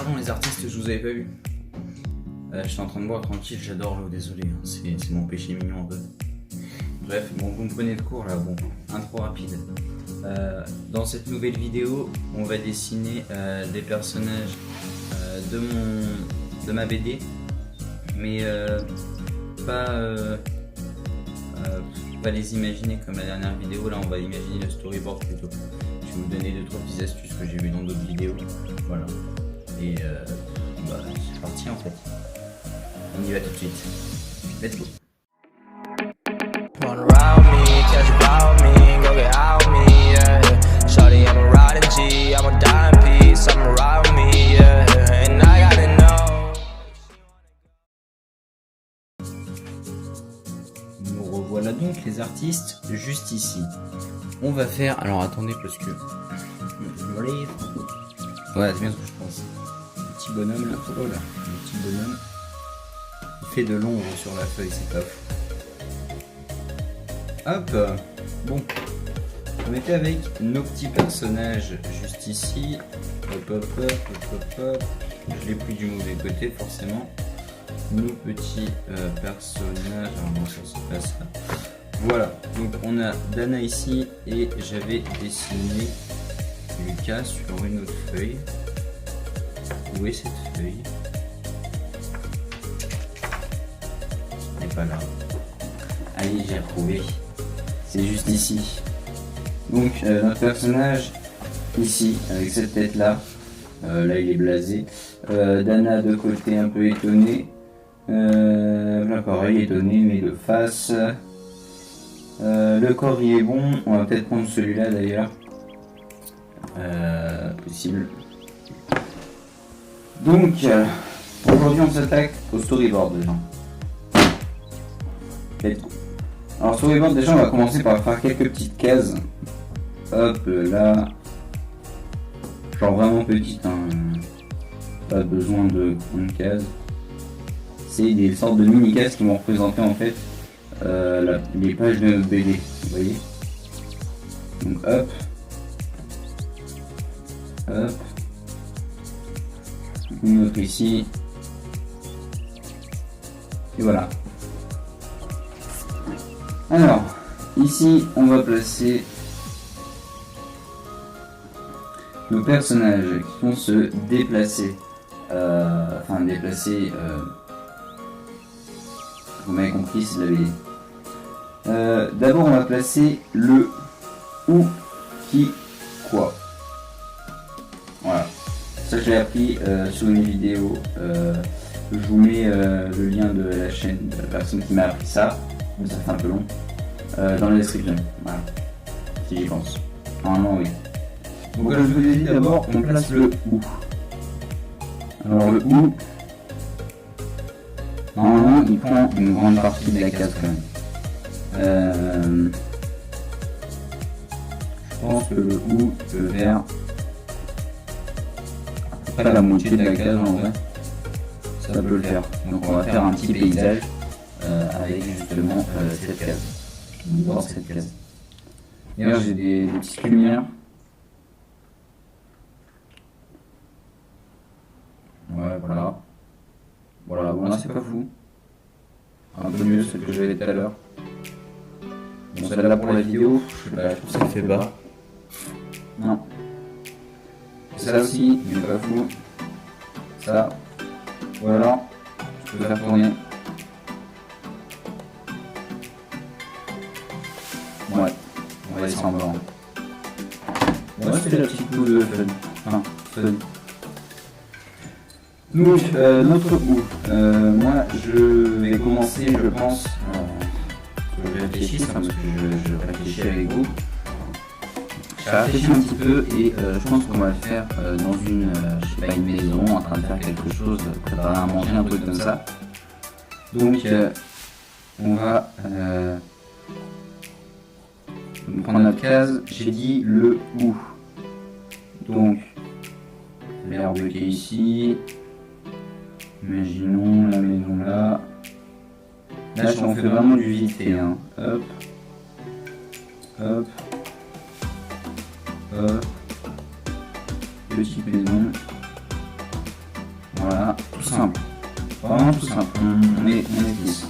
pardon les artistes, je vous avais pas vu. Je suis en train de boire tranquille, j'adore l'eau, désolé, hein, c'est mon péché mignon un peu. Bref, bon, vous me prenez de court là, bon, intro rapide. Dans cette nouvelle vidéo, on va dessiner des personnages de ma BD, mais pas les imaginer comme la dernière vidéo. Là, on va imaginer le storyboard plutôt. Je vais vous donner 2-3 petites astuces que j'ai vues dans d'autres vidéos. Voilà. Et c'est parti en fait. On y va tout de suite. Let's go. Nous revoilà donc les artistes juste ici. On va faire. Alors attendez parce que. Voilà, c'est bien ce que je pense. Le petit bonhomme là. Oh là, le petit bonhomme. Il fait de l'ombre sur la feuille, c'est pas fou. Hop. Bon. On était avec nos petits personnages juste ici. Hop hop hop hop hop hop. Je l'ai pris du mauvais côté forcément. Nos petits personnages. Alors non, ça c'est pas ça. Voilà. Donc on a Dana ici et j'avais dessiné Lucas sur une autre feuille. Où est cette feuille? Elle n'est pas là. Allez, j'ai retrouvé. C'est juste ici. Donc notre personnage ici avec cette tête là. Là il est blasé. Dana de côté un peu étonné. Là pareil étonné mais de face. Le corps il est bon. On va peut-être prendre celui-là d'ailleurs. Possible. Donc aujourd'hui on s'attaque au storyboard déjà. Alors storyboard déjà on va commencer par faire quelques petites cases. Hop là. Genre vraiment petite, hein. Pas besoin de grandes cases. C'est des sortes de mini cases qui vont représenter en fait les pages de notre BD. Vous voyez. Donc hop. Hop. Une autre ici. Et voilà. Alors, ici, on va placer nos personnages qui vont se déplacer. Vous m'avez compris, c'est la BD. D'abord, on va placer le où, qui, quoi. Voilà. Ça, je l'ai appris sur une vidéo. Je vous mets le lien de la chaîne de la personne qui m'a appris ça. Mais ça fait un peu long. Dans la description. Voilà. Si j'y pense. Normalement, oui. Donc, comme je vous ai dit, d'abord, on place le où. Alors, le où, normalement, il prend une grande partie de la case quand même. Je pense que le où peut faire à peu près la moitié de la case en vrai. Ça peut le faire. Donc, on va faire un petit paysage avec justement cette case. Dans cette case. D'ailleurs, j'ai des petites lumières. Ouais, voilà. Voilà, bon là c'est pas fou. Un peu mieux ce que j'avais tout à l'heure. Bon, celle-là pour la vidéo, je sais pas, je trouve que ça fait bas. Non. Ça aussi, mais pas fou. Ça. Voilà. Je peux faire tourner. Ouais. On va laisser en blanc. Ouais, c'était la petite boule de fun. Enfin, fun. Donc, notre où. Moi, je vais commencer, je pense. Je réfléchis, parce que je réfléchis avec vous. J'ai réfléchi un petit peu et je pense qu'on va le faire dans une, je sais pas, une maison, en train de faire quelque chose, préparer à manger, un truc comme ça. Donc, on va prendre notre case. J'ai dit le où. Donc, l'herbe qui est ici. Imaginons la maison là. Là, on fait vraiment du vite fait. Hein. Hop. Hop. Hop. Petite maison. simple. Vraiment tout simple. On est 10.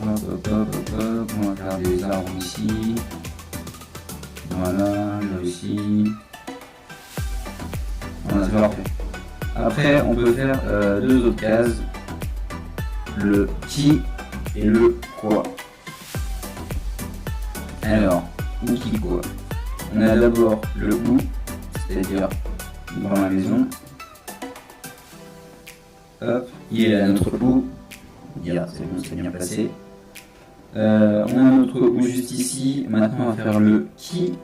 Hop, hop, hop, hop, hop. On va faire des arbres ici. Voilà, là aussi. Voilà, c'est parfait. Après, on peut faire deux autres cases. Le qui et le quoi. Alors, où, qui, quoi. On a d'abord le où, c'est-à-dire dans la maison. Hop, il est là notre où. Yeah, c'est bon, c'est bien placé. On a notre où juste ici. Maintenant, on va faire le qui.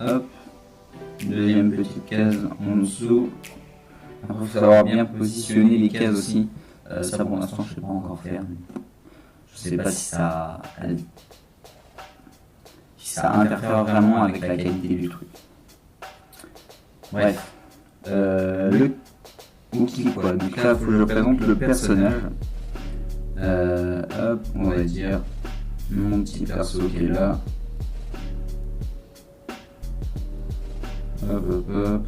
Hop, deuxième petite case en dessous. Après, il faut savoir bien positionner les cases aussi. Ça, pour l'instant, je ne sais pas encore faire. Je ne sais pas si ça interfère vraiment avec la qualité du truc. Bref, le ou qui quoi. Donc là, il faut que je présente le personnage. Hop, on va dire mon petit perso qui est là. Hop, hop, hop.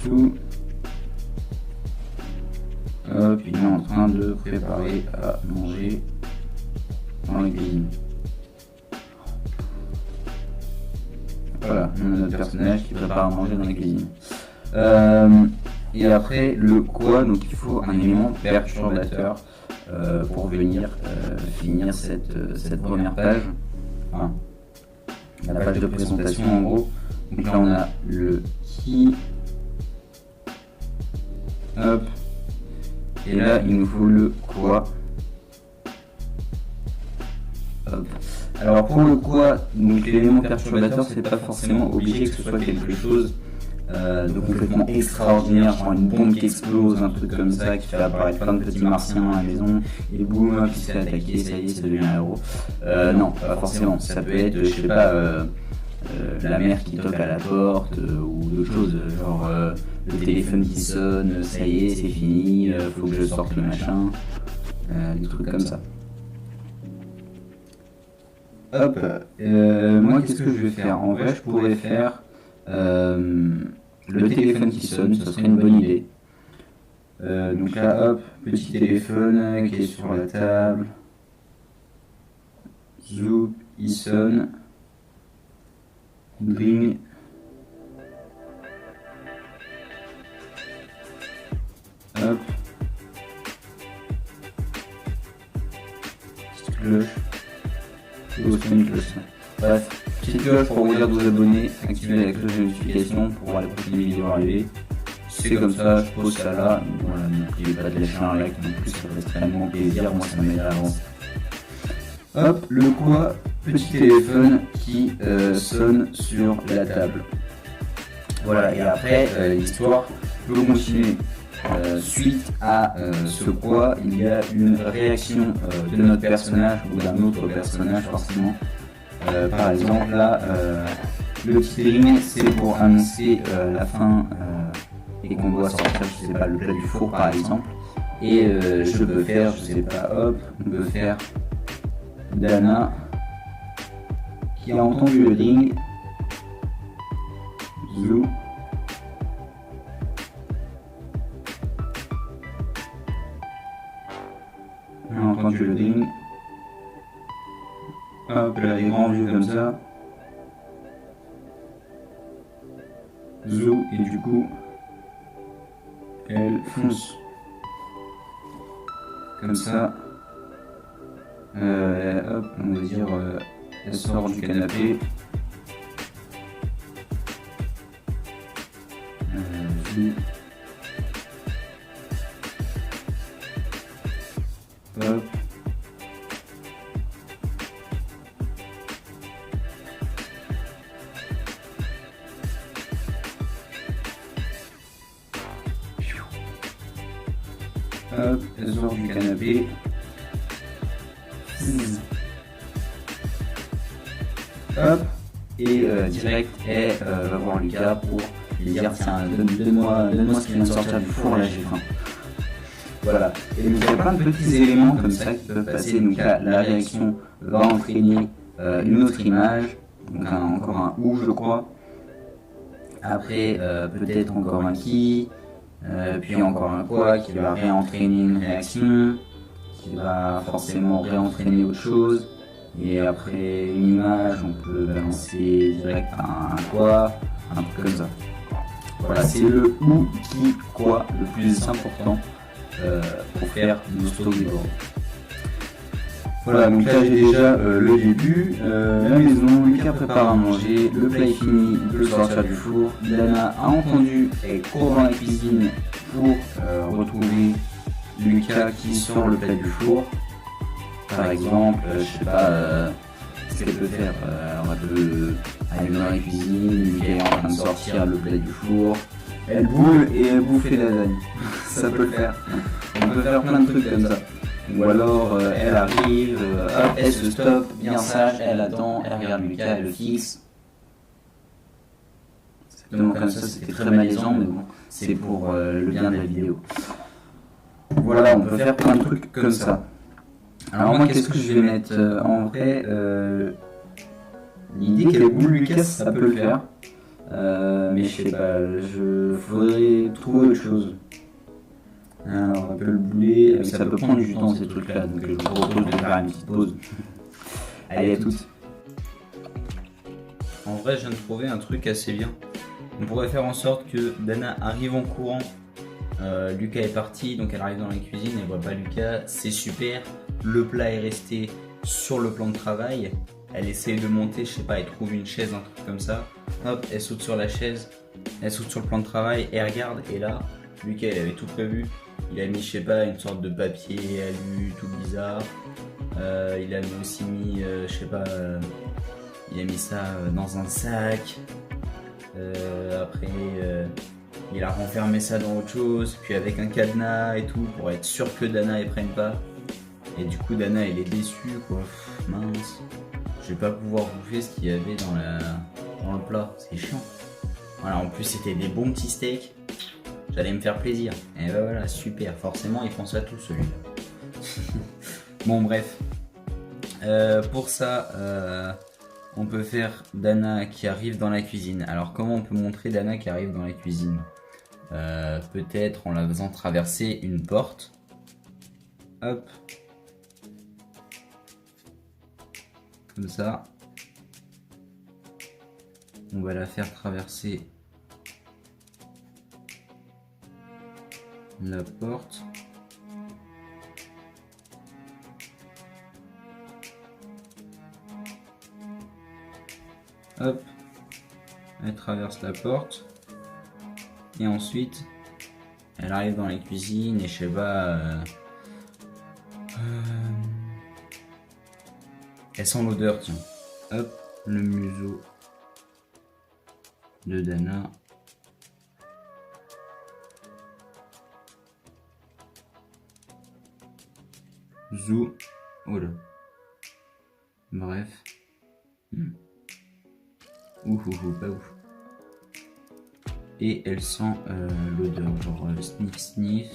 Sous. Hop, il est en train de préparer à manger dans la cuisine. Voilà, on a notre personnage qui prépare à manger dans la cuisine. Et après, le quoi, donc il faut un élément perturbateur pour venir finir cette première page. Enfin, la page de présentation en gros. Donc là, on a le qui. Hop. Et là, il nous faut le quoi. Hop. Alors pour le quoi, donc l'élément perturbateur, c'est pas forcément obligé que ce soit quelque chose de complètement extraordinaire, genre une bombe qui explose, un truc comme ça, qui fait apparaître plein de petits martiens à la maison, et boum, qui se fait attaquer, ça y est, ça devient un héros. Non, pas forcément. Ça peut être, je sais pas, la mère qui toque à la porte, ou d'autres choses, genre le téléphone qui sonne, ça y est, c'est fini, faut que je sorte le machin, des trucs comme ça. Hop, moi qu'est-ce que je vais faire? En vrai, je pourrais faire le téléphone qui sonne, ça serait une bonne idée. Donc là, hop, petit téléphone qui est sur la table. Zoom, il sonne. Bing. Hop. Petite cloche. Bref, petite cloche pour vous dire de vous abonner, activer la cloche de notification pour voir les prochaines vidéos arriver. C'est comme ça, je pose ça là. Voilà, n'oubliez pas de lâcher un like non plus, ça fait extrêmement plaisir, moi ça m'aide à avancer. Hop, le quoi, petit téléphone qui sonne sur la table. Voilà, et après l'histoire peut continuer. Suite à ce quoi, il y a une réaction de notre personnage ou d'un autre personnage forcément. Par exemple là, le petit ring c'est pour annoncer la fin et qu'on doit sortir, je sais pas, le plat du four par exemple. Et je peux faire, je sais pas, hop, on peut faire Dana qui a entendu le ding. Zou. On a entendu le ding. Hop, là, les grands yeux comme ça. Zou, et du coup, elle fonce. Comme ça. Hop, on va dire, elle sort du canapé. Zou. Hop. Hop, elle sort du canapé. Hop, et direct, elle va voir Lucas pour lui dire tiens, donne-moi ce qui vient de sortir du four, là j'ai faim. Voilà. Et donc il y a plein de petits éléments comme ça qui peuvent passer. Donc là, la réaction va entraîner une autre image, donc encore un ou je crois. Après peut-être encore un qui, puis encore un quoi qui va réentraîner une réaction, qui va forcément réentraîner autre chose. Et après une image, on peut balancer direct un quoi, un truc comme ça. Voilà, c'est le où, qui, quoi le plus important pour faire du storyboard. Voilà, donc là j'ai déjà le début, la maison, Lucas prépare à manger, le plat est fini, il peut sortir du four. Dana a entendu, elle court dans la cuisine pour retrouver Lucas qui sort le plat du four. Par exemple, je sais pas ce qu'elle peut faire, elle peut aller dans la cuisine, Lucas est en train de sortir le plat du four, elle boule et elle bouffe la lasagne. Ça peut le faire, on peut faire plein de trucs comme ça. Ou alors elle arrive, hop, elle se stoppe, bien sage, elle attend, elle regarde Lucas, elle le fixe. Exactement comme ça, c'était très malaisant, mais bon, c'est pour le bien de la vidéo. Voilà, on peut faire plein de trucs comme ça. Alors moi, qu'est-ce que je vais mettre en vrai, l'idée qu'elle boule Lucas, ça peut le faire. Mais je sais pas, faudrait trouver autre chose. Alors on peut le bouler, ça peut prendre du temps ces trucs là, donc je vous propose de faire une petite pause. Allez à toutes. En vrai, je viens de trouver un truc assez bien. On pourrait faire en sorte que Dana arrive en courant. Lucas est parti, donc elle arrive dans la cuisine, elle voit pas Lucas, c'est super. Le plat est resté sur le plan de travail. Elle essaye de monter, je sais pas, elle trouve une chaise, un truc comme ça. Hop, elle saute sur la chaise, elle saute sur le plan de travail, elle regarde, et là, Lucas il avait tout prévu. Il a mis, je sais pas, une sorte de papier alu tout bizarre. Il a aussi mis, je sais pas, il a mis ça dans un sac. Après, il a renfermé ça dans autre chose, puis avec un cadenas et tout, pour être sûr que Dana ne prenne pas. Et du coup, Dana, elle est déçue, quoi. Pff, mince, je vais pas pouvoir bouffer ce qu'il y avait dans le plat, c'est chiant. Voilà, en plus, c'était des bons petits steaks. J'allais me faire plaisir. Et ben voilà, super. Forcément, il pense à tout celui-là. Bon, bref. Pour ça, on peut faire Dana qui arrive dans la cuisine. Alors, comment on peut montrer Dana qui arrive dans la cuisine? Peut-être en la faisant traverser une porte. Hop. Comme ça. On va la faire traverser la porte. Hop, elle traverse la porte et ensuite elle arrive dans la cuisine et je sais pas, elle sent l'odeur, tiens. Hop, le museau de Dana. Zou. Oh là. Bref. Ouf, pas ouf. Et elle sent l'odeur, genre sniff sniff.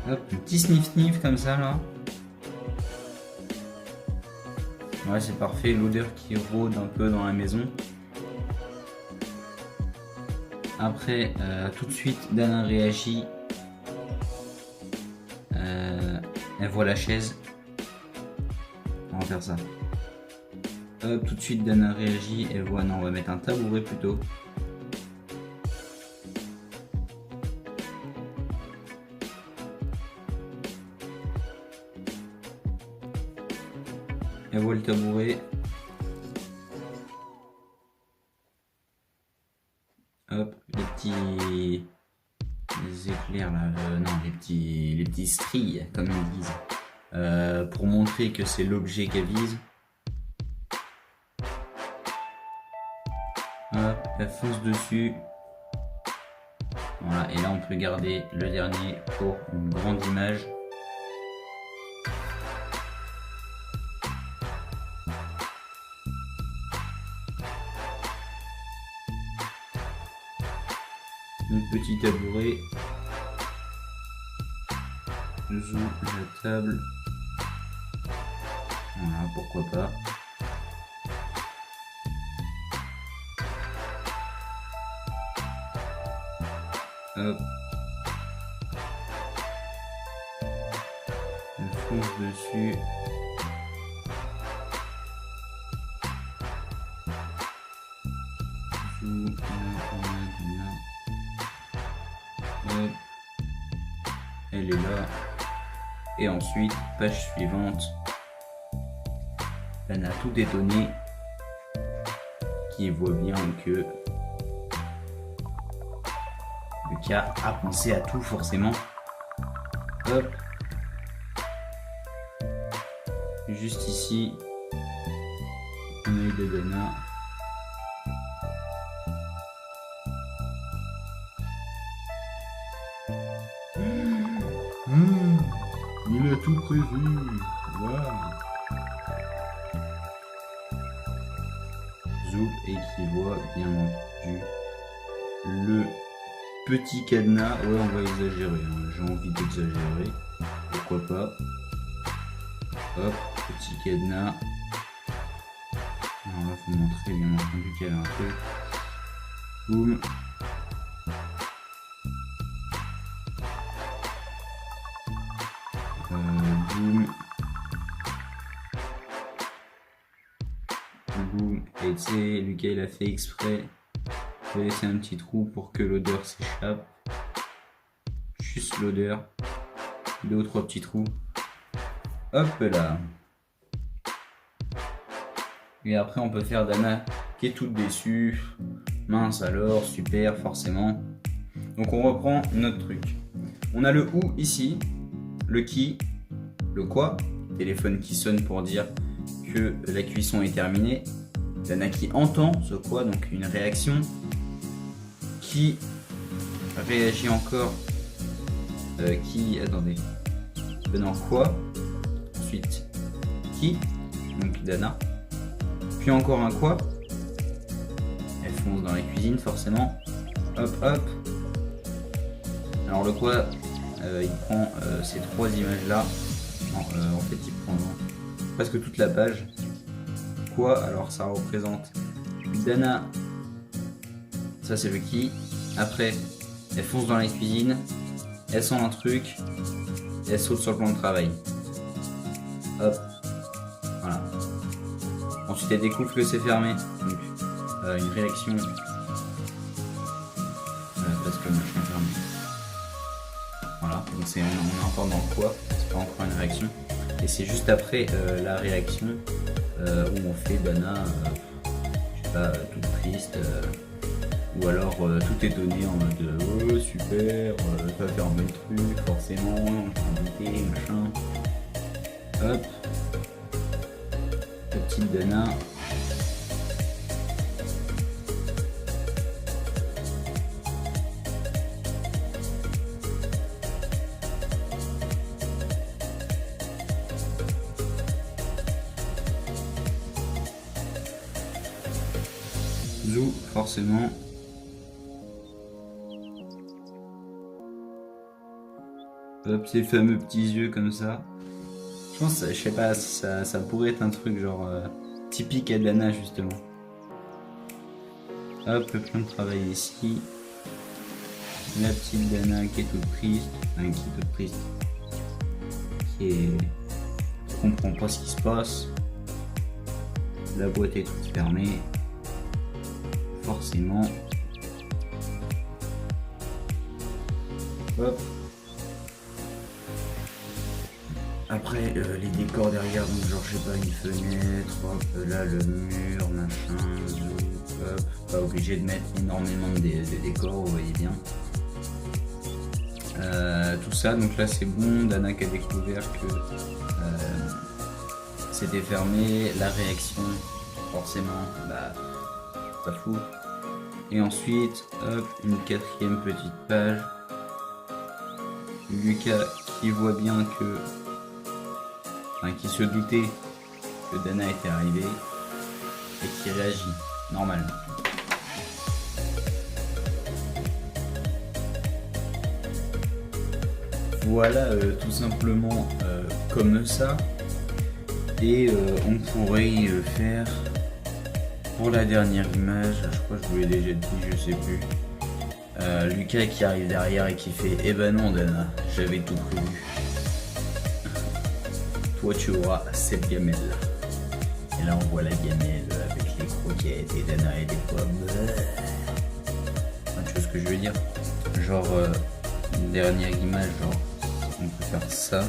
Hop, un petit sniff sniff comme ça là. Ouais, c'est parfait, l'odeur qui rôde un peu dans la maison. Après, tout de suite, Dana réagit. Elle voit la chaise. On va faire ça. Hop, tout de suite, Dana réagit. Elle voit, non, on va mettre un tabouret plutôt. Elle voit le tabouret. Hop, les éclairs là, non, les petits stries comme ils disent, pour montrer que c'est l'objet qu'elle vise. Hop, elle fonce dessus. Voilà, et là on peut garder le dernier pour une grande image. Notre petit tabouret. Zou, la table. Voilà, pourquoi pas. Hop. On fonce dessus. Zou, là. Hop. Elle est là. Et ensuite, page suivante. On a tout détonné. Qui voit bien que Lucas a pensé à tout forcément. Hop. Juste ici, on a eu de Dana. Il a tout prévu. Waouh. Zou et qui voit bien entendu le petit cadenas. Ouais, on va exagérer, hein. J'ai envie d'exagérer. Pourquoi pas. Hop, petit cadenas. Alors là, faut montrer bien entendu qu'il y a un truc. Boum. Boum. Boum. Et tu sais, Lucas il a fait exprès de laisser un petit trou pour que l'odeur s'échappe. Juste l'odeur. 2 ou 3 petits trous. Hop là. Et après on peut faire Dana qui est toute déçue. Mince alors, super, forcément. Donc on reprend notre truc. On a le où ici, le qui, le quoi, téléphone qui sonne pour dire que la cuisson est terminée. Dana qui entend ce quoi, donc une réaction. Qui réagit encore. Attendez. Venant quoi. Ensuite qui, donc Dana. Puis encore un quoi. Elle fonce dans la cuisine forcément. Hop hop. Alors le quoi, il prend ces 3 images là. Non, en fait il prend presque toute la page. Quoi, alors ça représente Dana. Ça c'est le qui. Après elle fonce dans la cuisine. Elle sent un truc. Et elle saute sur le plan de travail. Hop. Voilà. Ensuite elle découvre que c'est fermé. Donc une réaction. Parce que le machin est fermé. Voilà. Donc on est encore dans le quoi. C'est pas encore une réaction. Et c'est juste après la réaction où on fait Dana, je sais pas, toute triste. Ou alors tout étonné en mode oh super, pas fermer le truc, forcément, on s'en doutait, machin. Hop. La petite Dana. Zou, forcément. Hop, ces fameux petits yeux comme ça. Je pense, je sais pas, ça pourrait être un truc genre typique à Dana justement. Hop, le plan de travail ici. La petite Dana qui est toute triste. Enfin, qui est toute triste. Qui comprend pas ce qui se passe. La boîte est toute fermée. Forcément. Hop. Après les décors derrière, donc genre je sais pas, une fenêtre, hop, là le mur, machin, hop, pas obligé de mettre énormément de décors, vous voyez bien. Tout ça, donc là c'est bon, Dana qui a découvert que c'était fermé, la réaction, forcément, bah, pas fou. Et ensuite, hop, une 4e petite page. Lucas qui voit bien que... Enfin, qui se doutait que Dana était arrivée et qui réagit normalement. Voilà, tout simplement comme ça. Et on pourrait faire pour la dernière image, je crois que je vous l'ai déjà dit, je sais plus. Lucas qui arrive derrière et qui fait eh ben non Dana, j'avais tout prévu. Toi tu auras cette gamelle. Et là on voit la gamelle avec les croquettes et Dana et des pommes. Enfin, tu vois ce que je veux dire? Genre dernière image, genre on peut faire ça.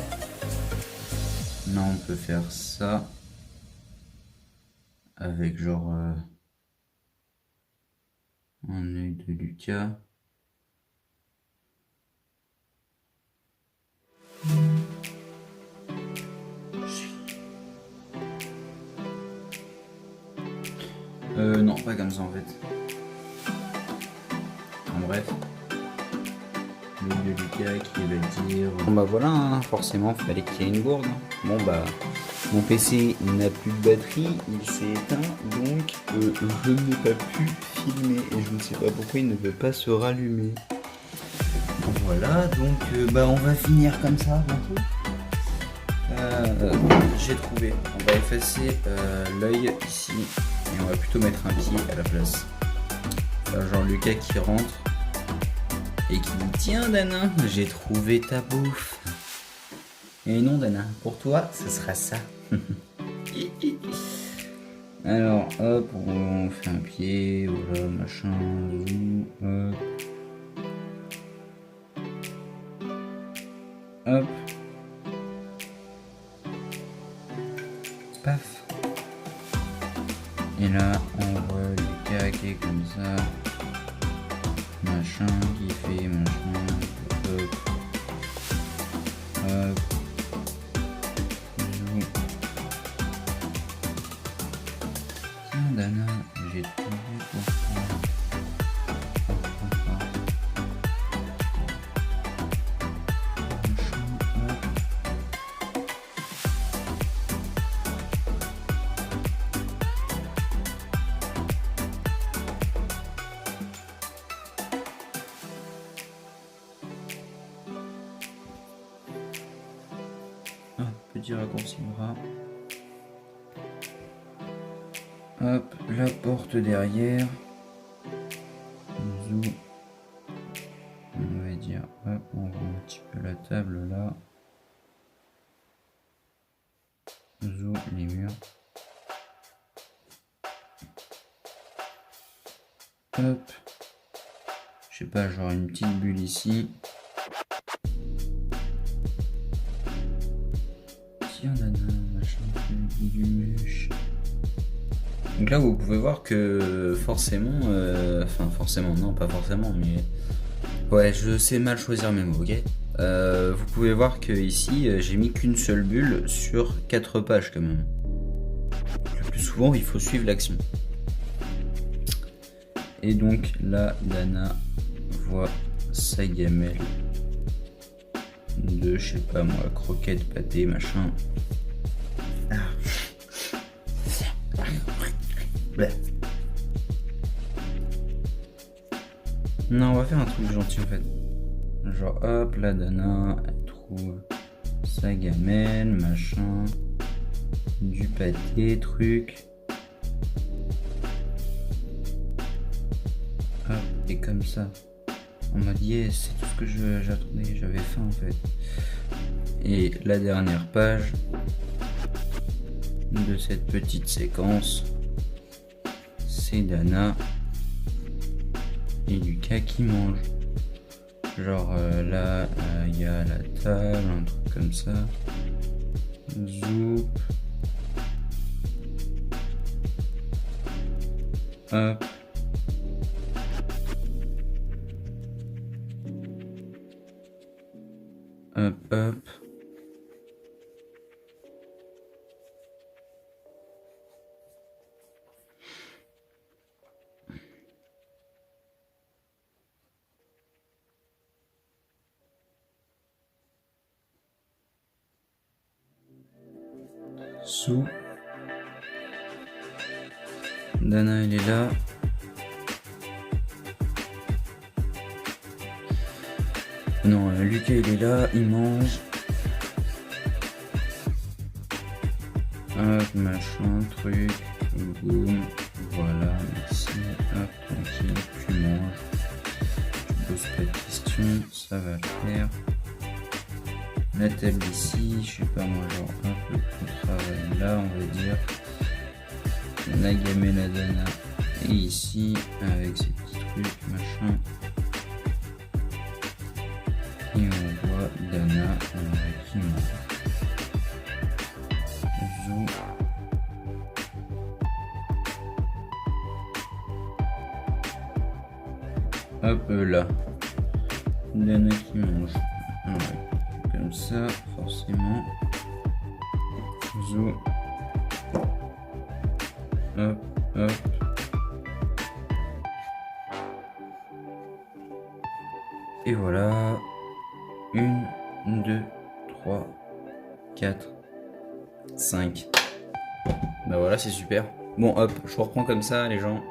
Non, on peut faire ça avec genre un œil de Lucas. Non, pas comme ça en fait. En bref. L'œil de Lucas qui va dire... Bon bah voilà, hein, forcément, fallait qu'il y ait une gourde. Bon bah, mon PC n'a plus de batterie, il s'est éteint, donc je n'ai pas pu filmer et je ne sais pas pourquoi il ne veut pas se rallumer. Voilà, donc bah on va finir comme ça bientôt. J'ai trouvé, on va effacer l'œil ici et on va plutôt mettre un pied à la place. Genre Lucas qui rentre et qui dit tiens Dana, j'ai trouvé ta bouffe. Et non Dana, pour toi ce sera ça. Alors hop, on fait un pied, voilà machin, hop. Hop. Paf. Et là, on voit Lucas qui est comme ça. Machin, qui fait machin. Hop. Hop. Zou. Tiens, Dana, j'ai trouvé pour toi. Petit raccourci bras. Hop, la porte derrière. Zou. On va dire, hop, on voit un petit peu la table là. Zou, les murs. Hop. Je sais pas, genre une petite bulle ici. Donc là vous pouvez voir que forcément, enfin forcément non pas forcément mais ouais je sais mal choisir mes mots, ok. Vous pouvez voir que ici j'ai mis qu'une seule bulle sur 4 pages quand même. Le plus souvent il faut suivre l'action. Et donc là Dana voit sa gamelle de je sais pas moi croquettes, pâté, machin. Bleh. Non, on va faire un truc gentil en fait. Genre hop, la Dana, elle trouve sa gamelle, machin, du pâté, truc. Hop, et comme ça. On m'a dit yes, c'est tout ce que j'attendais, j'avais faim en fait. Et la dernière page de cette petite séquence, c'est Dana et Lucas qui mangent. Genre là, il y a la table, un truc comme ça. Zoup. Hop. Hop, hop. Sous. Dana, elle est là. Non, Lucas il est là, il mange. Hop, machin, truc, boum, voilà, merci, hop, tranquille, tu manges, tu poses pas de questions, ça va le faire. La table ici, je sais pas moi, genre hop, le travail là, on va dire. Nagame et la Dana, et ici, avec ces petits trucs, machin. Et on voit Dana qui mange. Zou. Hop là. Dana qui mange. Ouais. Comme ça, forcément. Zou. Hop, hop. Et voilà. 1, 2, 3, 4, 5. Bah voilà, c'est super. Bon, hop, je reprends comme ça, les gens.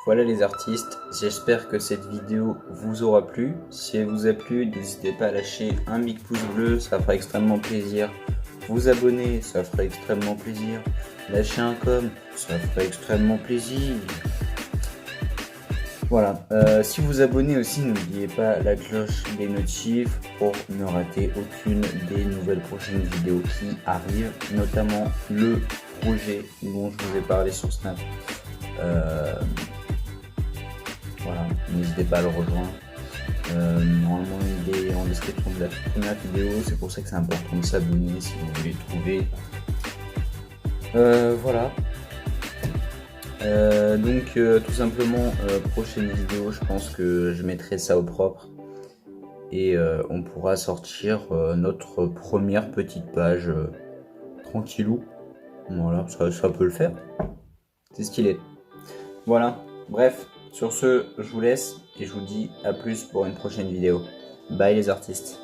Voilà les artistes, j'espère que cette vidéo vous aura plu. Si elle vous a plu, n'hésitez pas à lâcher un big pouce bleu, ça fera extrêmement plaisir. Vous abonner, ça fera extrêmement plaisir. Lâcher un com, ça fera extrêmement plaisir. Voilà, si vous abonnez aussi, n'oubliez pas la cloche des notifs pour ne rater aucune des nouvelles prochaines vidéos qui arrivent, notamment le projet dont je vous ai parlé sur Snap. Voilà, n'hésitez pas à le rejoindre. Normalement il est en description de la première vidéo, c'est pour ça que c'est important de s'abonner si vous voulez trouver. Voilà. Donc tout simplement prochaine vidéo, je pense que je mettrai ça au propre et on pourra sortir notre première petite page tranquillou. Voilà, ça peut le faire, c'est stylé. Voilà, bref, sur ce je vous laisse et je vous dis à plus pour une prochaine vidéo. Bye les artistes.